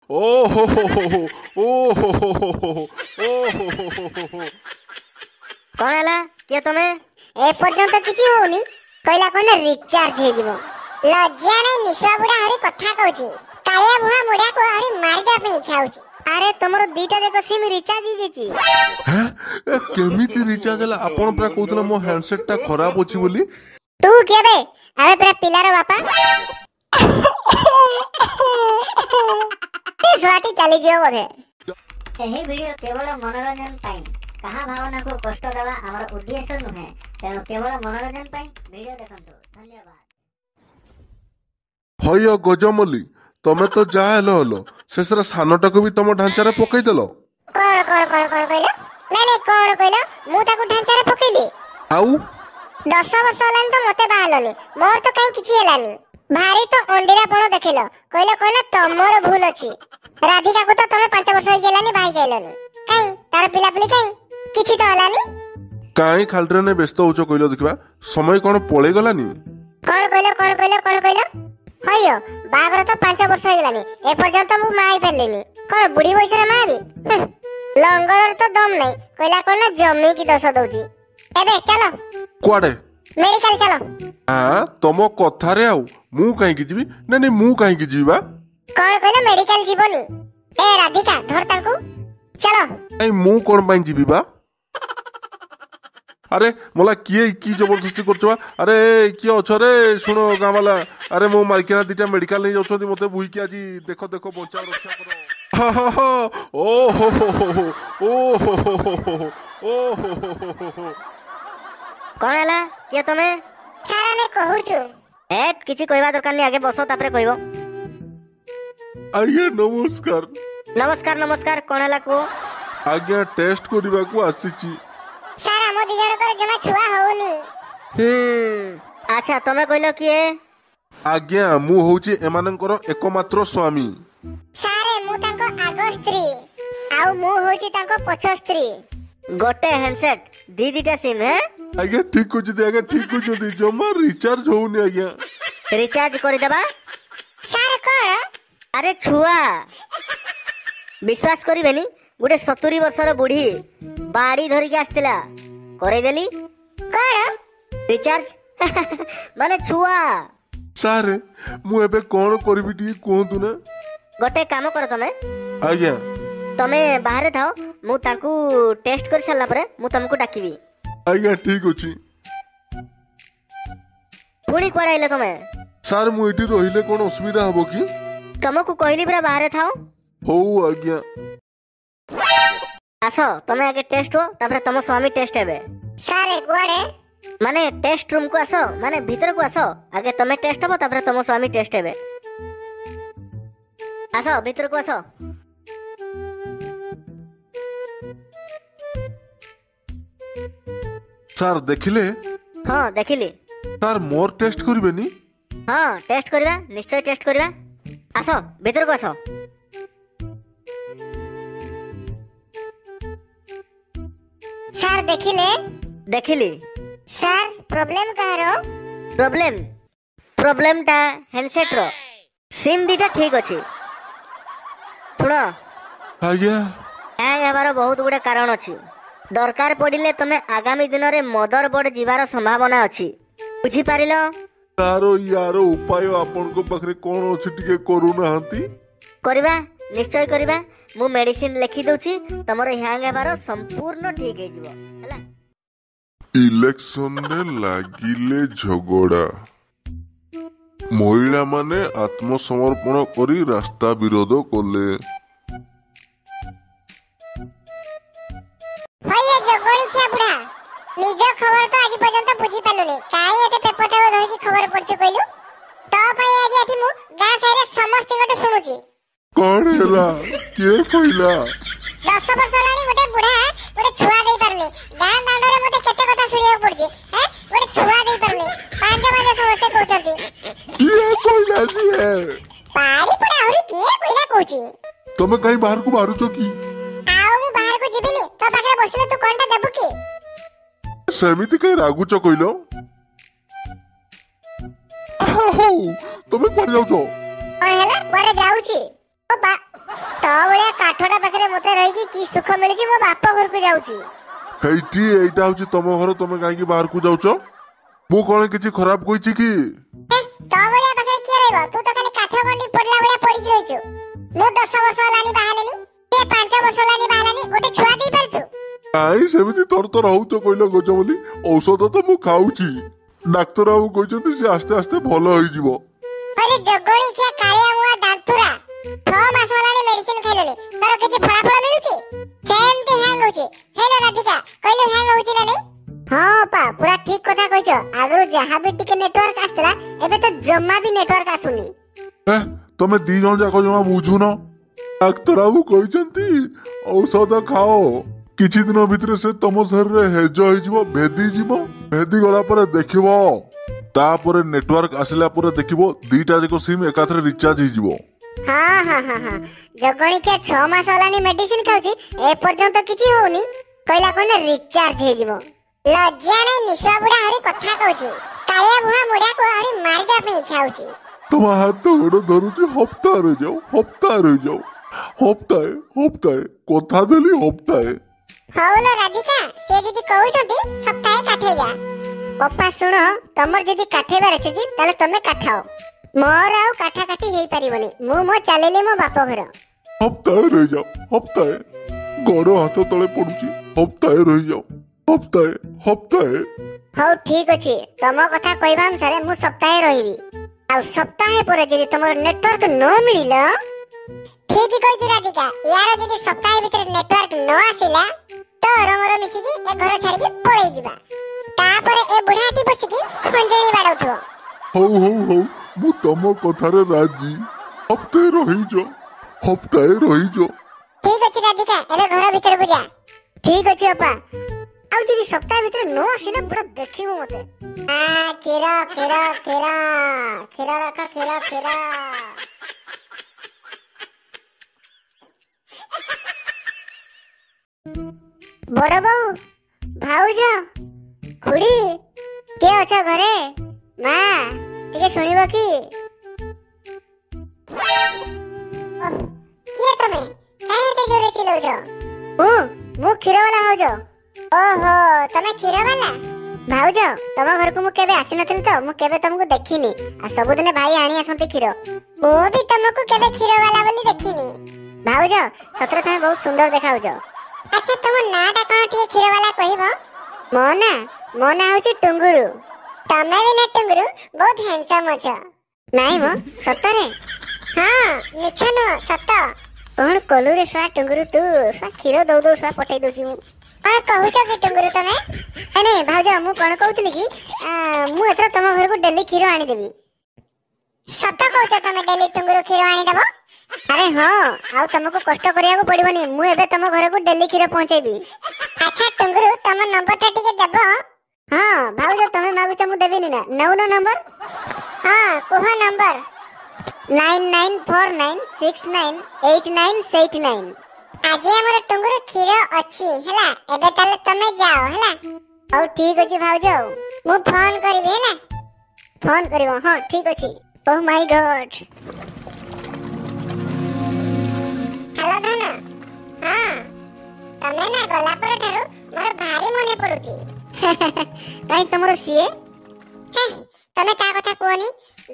ओ हो हो कौन है किए तुमे ए पर्यंत किछि होनी कहला कोन रिचार्ज हे जीवो लज्जा नै निशा बुढ़ा हरी कथा कहूची कालिया बुढ़ा मुढ़ा को हरी मार दे पे इच्छा होची अरे तुमरो दीटा देखो सिम रिचार्ज ही जेची हैं केमिति रिचार्ज हला आपण प्रा कहतला मो हैंडसेट टा खराब होची बोली तू के बे अरे प्रा पिलार बापा ए स्वाटी चली जियो बोले एही वीडियो केवल मनोरंजन पाई कहा भावना को कष्ट देवा हमर उद्देश्य नुहे तेणु केवल मनोरंजन पाई वीडियो देखंतु धन्यवाद। हय गजमली तमे तो जा हेलो हेलो शेषरा सानटा को भी तम ढांचा रे पकई देलो कोन कहलो नहीं कोन कहलो मु ताको ढांचा रे पकईली आउ 10 वर्ष हलान तो मते बाहलोनी मोर तो काई किछि हेलानी भारी तो अंडीरा पण देखिलो कहलो कहलो तमरो भूल अछि राधिका को तो तमे 5 वर्ष हो गेलानी भाई गेलोनी काई तार पिला पिली काई किछि तो हलानी काई खालरे ने व्यस्त होचो कहलो देखबा समय कोन पळे गलानी कोन कहलो हयो बागर तो 5 वर्ष हो गेलानी ए पर्यंत मु माई फेलेनी कोन बुढ़ी वयस रे माबी लंगर तो दम नहीं कहला कोन जमी की दोष दउची एबे चलो कुआडे मेडिकल चलो हां तमो कथा रे आउ मु काई की जीवी नहीं मु काई की जीवा कोन कहलो मेडिकल जीवनी ए राधिका धर ताको चलो ए मु कोन पाई जीवी बा अरे मोला किए की जबरदस्ती करछवा अरे की अछ रे सुनो गामला अरे मो मार्केना दिटा मेडिकल नहीं जाउछथि मते बुई की आजी देखो देखो बचा रक्षा करो हा हा हा ओ हो कोन हला के तमे सारा ने कहू छु ए किछि कहबा दरकार नहीं आगे बसो तापरे कहबो आज्ञा नमस्कार नमस्कार नमस्कार कोन हला को आज्ञा टेस्ट करबा को आसीची सारा मो दिजण कर जमा छुआ होनी अच्छा तमे कहलो किए आज्ञा मु होची एमानंकर एकमात्र स्वामी सारे मु ताको आगो स्त्री आउ मु होची ताको पछ स्त्री गोटे हैंडसेट दीटा सिम है आज्ञा ठीक को जदी आज्ञा ठीक को जदी जमा रिचार्ज होउनी आज्ञा रिचार्ज करि देबा सारे कोन अरे छुआ विश्वास करिबेनी गुटे 70 वर्षर बुढ़ी बाड़ी धरि के आस्तिला करे देली कोन रिचार्ज माने छुआ सारे मु एबे कोन करबी टी कोहतु ना गोटे काम कर तमे आज्ञा तमे बाहर थाओ मु ताकू टेस्ट कर साला परे मु तुमको डाकिबी आज्ञा ठीक अछि पुणी कोड आइले तमे सर मु एटी रहिले कोन असुविधा हबो की तुमको कहली बरा बाहर थाओ हो आज्ञा आसो तमे आगे टेस्ट हो तापर तम स्वामी टेस्ट हेबे सारे गुआडे माने टेस्ट रूम को आसो माने भीतर को आसो आगे तमे टेस्ट हो तापर तम स्वामी टेस्ट हेबे आसो भीतर को आसो सर देखिले हां देखिली सर मोर टेस्ट करबेनी हां टेस्ट करबा निश्चय टेस्ट करबा आसो भीतर को आसो सर देखिली सर प्रॉब्लम कहारो प्रॉब्लम टा हैंडसेट रो सिम दीटा ठीक अछि सुनो आज्ञा हैंग हेबार बहुत गुडे कारण अछि दरकार पड़िले तमे आगामी दिन रे मदरबोर्ड जीवार संभावना अछि बुझी पारिलो तारो यारो उपाय आपन को बखरे कोन अछि टिके करू नाहंती करबा निश्चय करबा मु मेडिसिन लिखि दउची तमरो हैंग हेबार संपूर्ण ठीक हे जिवो हला इलेक्शन ने लागिले झगड़ा महिला माने आत्मसमर्पण करी रास्ता विरोध कले भैया जगोनी छे बुढ़ा निज खबर तो आज पर्यंत बुझी पालुनी काई एते पेपर टाव धरि की खबर पड़छ कइलु तो भाई आज एठी मु गा सारे समस्त गोटे सुनुची कोन हेला के कइला 10 वर्ष लानी गोटे बुढ़ा गोटे छुआ देई परनी गां दांडरे मते केते कथा सुनिया पड़छ हैं गोटे छुआ देई परनी पांच बाजे समस्त कहउछंती के कइला सिए पारी पड़ा हरि के कइला कहउची तमे कहीं बाहर को मारुचो की आउ मु बाहर को जिबिनी तो पाखरे बसले तू कोनटा देबु की सेमिति कहीं रागुचो कइलो हो तमे कोन जाउचो कोन हेला कोरे जाउची तो भलिया काठटा पाखरे मते रही की सुख मिली मो बाप घर को जाऊची ହେଇଟି ଏଇଟା ହଉଛି ତମ ଘର, ତମେ କାହିଁକି ବାହାରକୁ ଯାଉଛ? ମୁଁ କଣ କିଛି ଖରାପ କହିଛି କି? तो भलिया पाखरे किए रहबो? तू तो खाली काठ गंडी पडला भलिया पड़ी रहिछु। मु 10 वर्ष लानी बाहालेनी, ए 5 वर्ष लानी बाहालेनी, गोटे छुआ देई परछु? ନାଇଁ ସେମିତି ତରତର ହଉଛ କହିଲ ଗଜମଲି। ଔଷଧ ତ ମୁଁ ଖାଉଛି, ଡାକ୍ତର ବାବୁ କହିଛନ୍ତି ସେ ଆସ୍ତେ ଆସ୍ତେ ଭଲ ହେଇଯିବ। अरे जगणी क्या कालिया मुआ दांतुरा 6 मास लानी मेडिसिन खाइलेनी, तार किछि फळाफळ मिलुछि? सेमती हैंग होछि। हेलो राधिका कहले हैंग होछि ना नहीं? हां पा पूरा ठीक कथा कहछ। आगरो जहां भी टिके नेटवर्क आस्तला एबे तो जम्मा भी नेटवर्क आसुनी। ତମେ ଦି ଜଣ ଯାକ ଜମା ବୁଝୁନ। ଡାକ୍ତର ବାବୁ କହିଛନ୍ତି ଔଷଧ ଖାଅ, କିଛି ଦିନ ଭିତରେ ସେ ତମ ଶରୀରରେ ହେଜ ହେଇଯିବ, ଭେଦି ଯିବ। ଭେଦି ଗଲା ପରେ ଦେଖିବ, ତାପରେ ନେଟୱାର୍କ ଆସିଲା ପରେ ଦେଖିବ ଦିଟା ଯାକ ସିମ୍ ଏକାଥରେ ରିଚାର୍ଜ ହେଇଯିବ। हाँ हाँ हाँ हाँ जगणी क्या 6 मास लानी मेडिसिन खाउची ए पर्यंत किछि होउनी, कहला कोन रिचार्ज हे जिवो। लज्जा नै निशा बुढा हरि कथा कहूची, कालिया बुहा मुढा को हरि मारदा पे इच्छा होची। ତମ ହାତ ଗୋଡ ଧରୁଛି, ହପ୍ତାହରେ ଯାଉ, ହପ୍ତାହେ କଥା ଦେଲି ହପ୍ତାହେ। ହଉଲ ରାଧିକା ସେ ଯଦି କହୁଛନ୍ତି ସପ୍ତାହେ କାଠେଇ ଯା। ଅପା ଶୁଣ, ତମର ଯଦି କାଠେଇବାର ଅଛି ତାହେଲେ ତମେ କାଠାଅ, ମୋର ଆଉ କାଠା କାଠି ହେଇ ପାରିବନି। ମୁଁ ମୋ ଚାଲିଲି ମୋ ବାପ ଘର। ହପ୍ତାହେ ରହିଯାଉ, ହପ୍ତାହେ ଗୋଡ ହାତ ତଳେ ପଡୁଛି, ହପ୍ତାହେ ରହିଯାଉ, ହପ୍ତାହେ। ହଉ ଠିକ ଅଛି, ତମ କଥା କହିବା ଅନୁସାରେ ମୁଁ ସପ୍ତାହେ ରହିବି। ଆଉ ସପ୍ତାହେ ପରେ ଯଦି ତମର ନେଟୱାର୍କ ନ ମିଳିଲା, ଠିକ କହିଛି ରାଧିକା, ୟାର ଯଦି ସପ୍ତାହେ ଭିତରେ ନେଟୱାର୍କ ନ ଆସିଲା ତ ରମର ମିଶିକି ଏ ଘର ଛାଡିକି ପଳେଇ ଯିବା। ତାପରେ ଏ ବୁଢାଟି ବସିକି ଖଞ୍ଜଳି ବାଡଉଥିବ। ହଉ ମୁଁ ତମ କଥାରେ ରାଜି। ହପ୍ତାହେ ରହିଯାଉ। ଠିକ ଅଛି ରାଧିକା, ଏବେ ଘର ଭିତରକୁ ଯା। ଠିକ ଅଛି ଅପା। ଆଉ ଯଦି ସପ୍ତାହ ଭିତରେ ନ ଆସିଲେ ପୁରା ଦେଖିବୁ ମତେ। କ୍ଷୀର ରଖ, କ୍ଷୀର। ବଡ ବୋଉ, ଭାଉଜ, ଖୁଡି କିଏ ଅଛ ଘରେ? ମା ଟିକେ ଶୁଣିବ କି? କିଏ ତମେ? କାହିଁ ଏତେ ଜୋରେ ଚିଲଉଛ? ମୁଁ କ୍ଷୀରବାଲା ଭାଉଜ। ଓହୋ ତମେ କ୍ଷୀରବାଲା ଭାଉଜ। ତମ ଘରକୁ ମୁଁ କେବେ ଆସିନଥିଲି ତ ମୁଁ କେବେ ତମକୁ ଦେଖିନି। ଆଉ ସବୁଦିନେ ଭାଇ ଆଣି ଆସନ୍ତି କ୍ଷୀର। ମୁଁ ବି ତମକୁ କେବେ କ୍ଷୀରବାଲା ବୋଲି ଦେଖିନି। ଭାଉଜ ସତରେ ତମେ ବହୁତ ସୁନ୍ଦର ଦେଖାଉଛ। ଆଚ୍ଛା ତମ ନାଁଟା କଣ ଟିକେ କ୍ଷୀରବାଲା କହିବ? ମୋ ନାଁ ହଉଛି ଟୁଙ୍ଗୁରୁ। ତମେ ବି ନା ଟୁଙ୍ଗୁରୁ, ବହୁତ ହ୍ୟାଣ୍ଡସମ୍ ଅଛ। ନାଇଁ ମ ସତରେ? ହଁ ମିଛ ନୁହଁ, ସତ। କଣ କଲୁ ରେ ଶୁଆ ଟୁଙ୍ଗୁରୁ, ତୁ ଶୁଆ କ୍ଷୀର ଦଉ ଶୁଆ ପଠେଇ ଦଉଛି। ମୁଁ କଣ କହୁଛ କି ଟୁଙ୍ଗୁରୁ ତମେ? ନାଇଁ ଭାଉଜ, ମୁଁ କଣ କହୁଥିଲି କି ମୁଁ ଏଥର ତମ ଘରକୁ ଡେଲି କ୍ଷୀର ଆଣିଦେବି। ସତ କହୁଛ ତମେ ଡେଲି ଟୁଙ୍ଗୁରୁ କ୍ଷୀର ଆଣିଦେବ? ଆରେ ହଁ, ଆଉ ତମକୁ କଷ୍ଟ କରିବାକୁ ପଡିବନି। ମୁଁ ଏବେ ତମ ଘରକୁ ଡେଲି କ୍ଷୀର ପହଞ୍ଚେଇବି। ଆଚ୍ଛା ଟୁଙ୍ଗୁରୁ ତମ ନମ୍ବରଟା ଟିକେ ଦେବ? ହଁ ଭାଉଜ, ତମେ ମାଗୁଛ ମୁଁ ଦେବିନି ନା? ନଉନ ନମ୍ବର? ହଁ କୁହ ନମ୍ବର। 9949698979। ଆଜି ଆମର ଟୁଙ୍ଗୁରୁ କ୍ଷୀର ଅଛି ହେଲା। ଏବେ ତାହେଲେ ତମେ ଯାଅ ହେଲା। ହଉ ଠିକ ଅଛି ଭାଉଜ, ମୁଁ ଫୋନ କରିବି ହେଲା। ଫୋନ କରିବ? ହଁ ଠିକ ଅଛି। ଓହ ମାଇ ଗଡ୍। ହ୍ୟାଲୋ ଧନ। ହଁ ତମେ ନା ଗଲା ପରଠାରୁ ମୋର ଭାରି ମନେ ପଡୁଛି। କାହିଁ ତମର ସିଏ? ତମେ ତା କଥା କୁହନି।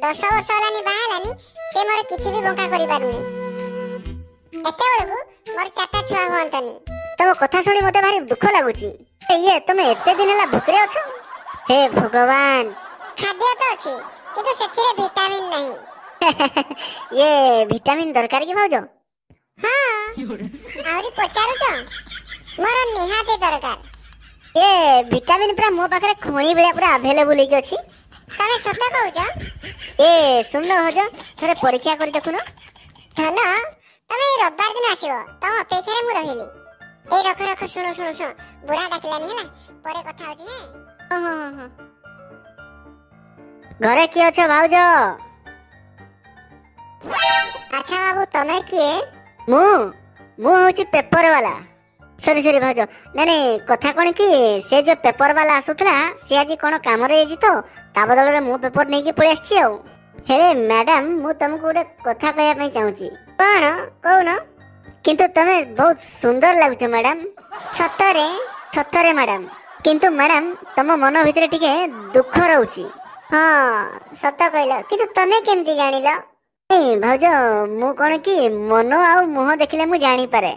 10 ବର୍ଷ ହେଲାନି ବାହା ହେଲାନି, ସେ ମୋର କିଛି ବି ବଙ୍କା କରିପାରୁନି। ଏତେବେଳକୁ ମୋର 4ଟା ଛୁଆ ହୁଅନ୍ତାନି। ତମ କଥା ଶୁଣି ମତେ ଭାରି ଦୁଃଖ ଲାଗୁଛି। ଇଏ ତମେ ଏତେ ଦିନ ହେଲା ଭୋକରେ ଅଛ? ହେ ଭଗବାନ। ଖାଦ୍ୟ ତ ଅଛି କିନ୍ତୁ ସେଥିରେ ଭିଟାମିନ ନାହିଁ। ଇଏ ଭିଟାମିନ ଦରକାର କି ଭାଉଜ? ହଁ ଆହୁରି ପଚାରୁଛ? ମୋର ନିହାତି ଦରକାର। ଏ ଭିଟାମିନ ପୁରା ମୋ ପାଖରେ ଖଣି ଭଳିଆ ପୁରା ଆଭେଲେବୁଲ ହେଇକି ଅଛି। ତମେ ସତ କହୁଛ? ଏ ଶୁଣ ଭାଉଜ, ଥରେ ପରୀକ୍ଷା କରି ଦେଖୁନ। ଧନ ତମେ ଏଇ ରବିବାର ଦିନ ଆସିବ, ତମ ଅପେକ୍ଷାରେ ମୁଁ ରହିଲି। ଏଇ ରଖ ଶୁଣ ବୁଢା ଡାକିଲାନି ହେଲା, ପରେ କଥା ହଉଛି। ହଁ ଘରେ କିଏ ଅଛ ଭାଉଜ? ଆଚ୍ଛା ବାବୁ ତମେ କିଏ? ମୁଁ ହଉଛି ପେପର ବାଲା। ସରି ଭାଉଜ, ନାଇଁ କଥା କଣ କି, ସେ ଯୋଉ ପେପର ବାଲା ଆସୁଥିଲା ସେ ଆଜି କଣ କାମରେ ଯାଇଛି ତ, ତା ବଦଳରେ ମୁଁ ପେପର ନେଇକି ପଳେଇ ଆସିଛି ଆଉ। हेरे मैडम मु तुमको गोटे कथा कहया ପାଇଁ चाहूची कौन कौन किंतु तमे बहुत सुंदर लागुछ मैडम सतरे सतरे मैडम किंतु मैडम तम मन भितर टिके दुख रहउची हाँ सत कहला किंतु तमे केमती जानिला ए भाउज मु कोन की मन आ मुह देखले मु जानी पारे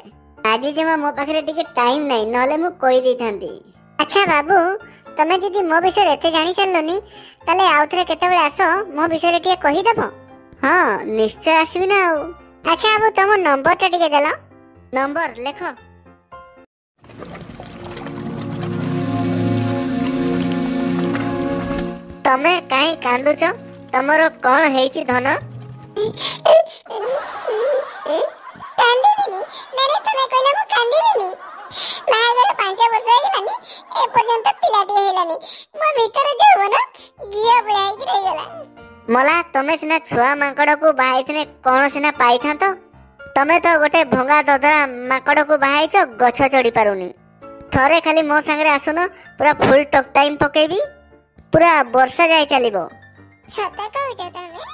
आज जमा मो पाखरे टिके टाइम नाही नले मु कहि दै थांती अच्छा बाबू तमे जदी मो विषय एते जानी चललोनी ताले आउथरे केते बेले आसो मो विषय टिके कहि देबो हाँ निश्चय आसीबी ना आउ अच्छा बाबू तम नंबर टा टिके देला नंबर लेखो तमे काहे कांदुछ तमरो कोन हेची धन कांदिबिनी नारे तमे कहला मु कांदिबिनी बाहागर 5 वर्ष हेलानी ए पर्यंत पिलाटी हेलानी मो भीतर जौवन गिया बुलाई कि रही गला मला तमे सिना छुआ माकड़ को बाहाइथने कोन सिना पाइथा तो तमे तो गोटे भंगा ददरा माकड़ को बाहाइछ गछ चढ़ी पारुनी थरे खाली मो संगरे आसुनो पूरा फुल टॉक टाइम पकेबी पूरा वर्षा जाय चलिबो सत कहू तमे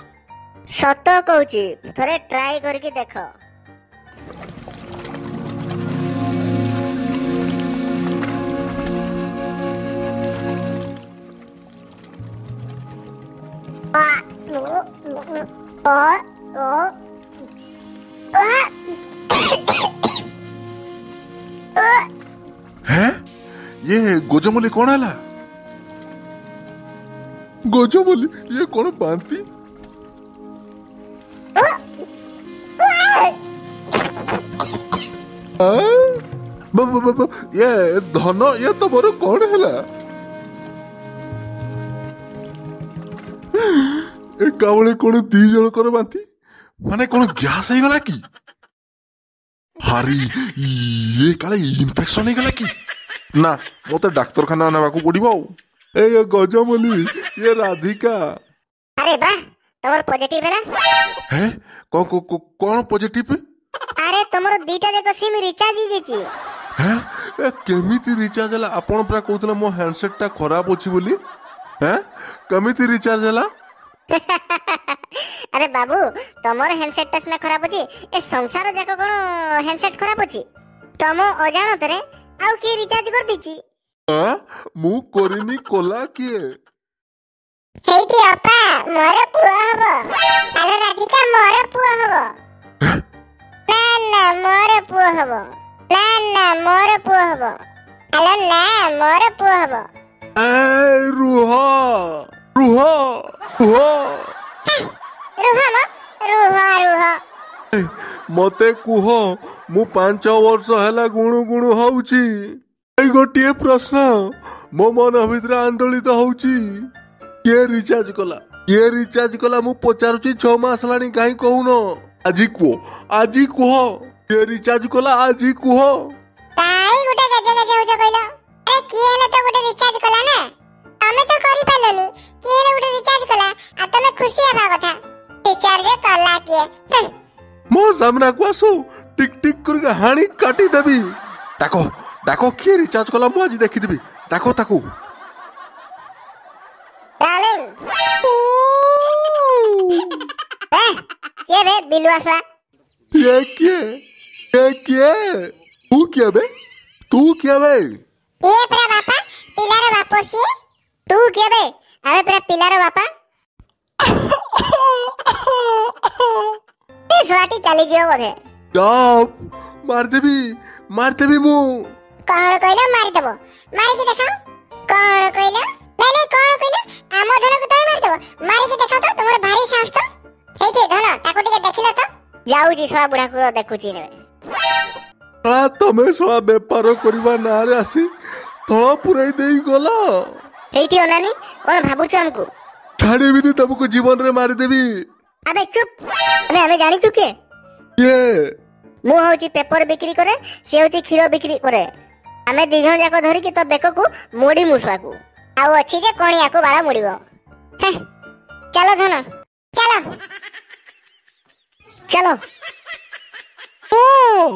सत कहूची थरे ट्राई करके देखो हैं ये गोजमली कौन है गोजमली ये कौन बांती ये धन ये तो मोर कौन है एकाबले कौन दी जन कर बांती माने कौन गैस हो गला कि हारी ये काले इन्फेक्शन हो गला कि ना मते डाक्तरखाना नेबाकू पड़िबो ए गजमली ये राधिका अरे बा तमर पॉजिटिव हैला है कौन पॉजिटिव अरे तमर दीटा देखो सिम रिचार्ज ही देची है केमिति रिचार्ज हला आपण पूरा कहउतला मो हैंडसेट टा खराब अछि बोली हैं केमिति रिचार्ज हला अरे बाबू तमर हैंडसेट टा सिना खराब अछि ए संसार जाको कोन हैंडसेट खराब अछि तम अजानत रे आउ की रिचार्ज कर दिची मु करिनी कोला किए हेइटी अपा मोर पुआ हबो आलो राधिका मोर पुआ हबो ना मोर पुआ हबो ना मोर पुआ हबो आलो ना मोर पुआ हबो ए रुहा रुहा रुहा रुहा मते कुह मु 5 वर्ष हैला गुणु गुणु होउची ए गोटिए प्रश्न मो मन भितर आंदोलित होउची के रिचार्ज कला मु पचारुची 6 मास लानी काई कहूनो आजी कुह के रिचार्ज कला आजी कुह काई गुटे गजे गजे होछ कइलो अरे की हेले तो गुटे रिचार्ज कला ना तमे तो करि पालनी की हेले गुटे रिचार्ज कला आ तमे खुशी हेबा कथा रिचार्ज कला के मो सामना को आसो टिक टिक करके हाणी काटी देबी डाको के रिचार्ज कला मु आज देखि देबी डाको ताको डार्लिंग के बे बिलुआ सा ये तू क्या बे ये प्रा बापा पिलार बापो सी तू के बे अरे तेरा पिलार बापा ए सुराटी चली जियो बोले जाप मार देबी मु कौन कहलो मार देबो मार के देखाओ कौन कहलो नहीं कौन कहलो आमो धन को तो मार देबो मार के देखाओ तो तुम्हारा भारी साहस तो हे के धन ताको टिके देखिलो तो जाऊ जी सवा बुढ़ा को देखुची ने तमे सवा व्यापार करबा ना रे आसी थोड़ा पुराई देई गला हेठी ओनानी कोन भाबुछ हमको छाड़ी भी तुमको जीवन रे मार देबी अबे चुप अबे हमें जानी चुके ये मु होची पेपर बिक्री करे से होची खीरो बिक्री करे हमें दी जण जाको धरि के तो बेको को मोड़ी मुसला को आउ अछि जे कोणिया को बारा मोड़ीबो चलो धन चलो चलो ओह